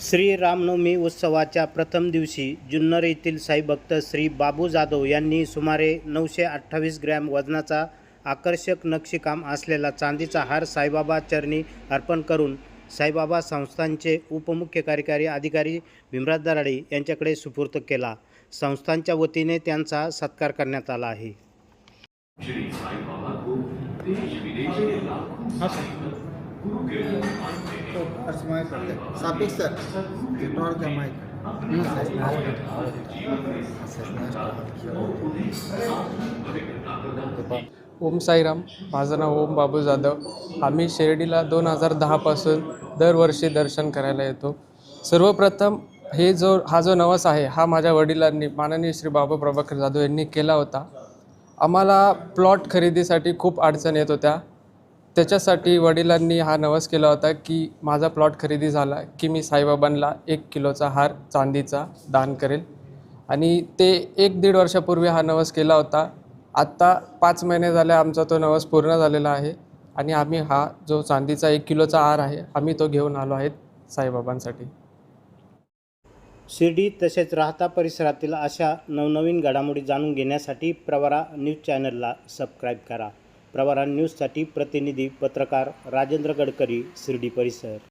श्री रामनवमी उत्सवाच्या प्रथम दिवशी जुन्नर येथील साईभक्त श्री बाबू जाधव यांनी सुमारे 928 ग्रॅम वजनाचा आकर्षक नक्षीकाम असलेला चांदीचा हार साईबाबा चरणी अर्पण करून साईबाबा संस्थानचे उपमुख्य कार्यकारी अधिकारी भीमराज दराडे यांच्याकडे सुपूर्द केला। संस्थानच्या वतीने त्यांचा सत्कार करण्यात आला आहे। श्री साई बाबा को देश विदेश के लाखों गुरु के सापिक sir ignore the mic Om Sairam. माझं नाव ओम बाबू जाधव। आम्ही शिर्डीला 2010 पासून दरवर्षी दर्शन करायला येतो। सर्वप्रथम हा जो नवस आहे हा माझ्या वडिलांनी माननीय श्री बाबा प्रभाकर जाधव यांनी केला होता। आम्हाला प्लॉट खरेदीसाठी खूप अडचण येत होत्या, त्याच्यासाठी वडिलांनी हा नवस केला होता की माझा प्लॉट खरेदी झाला की मी साईबाबांना 1 किलोचा हार चांदीचा दान करेल, आणि ते 1-1.5 वर्षापूर्वी हा नवस केला होता। आत्ता 5 महिने झाले आमचा तो नवस पूर्ण झालेला आहे, आणि आम्ही हा जो चांदीचा 1 किलोचा हार आहे आम्ही तो घेऊन आलो आहेत साईबाबांसाठी। शिर्डी तसेच राहता परिसरातील अशा नवनवीन घडामोडी जाणून घेण्यासाठी प्रवरा न्यूज चॅनलला सबस्क्राईब करा। प्रवरा न्यूजसाठी प्रतिनिधी पत्रकार राजेंद्र गडकरी, शिर्डी परिसर।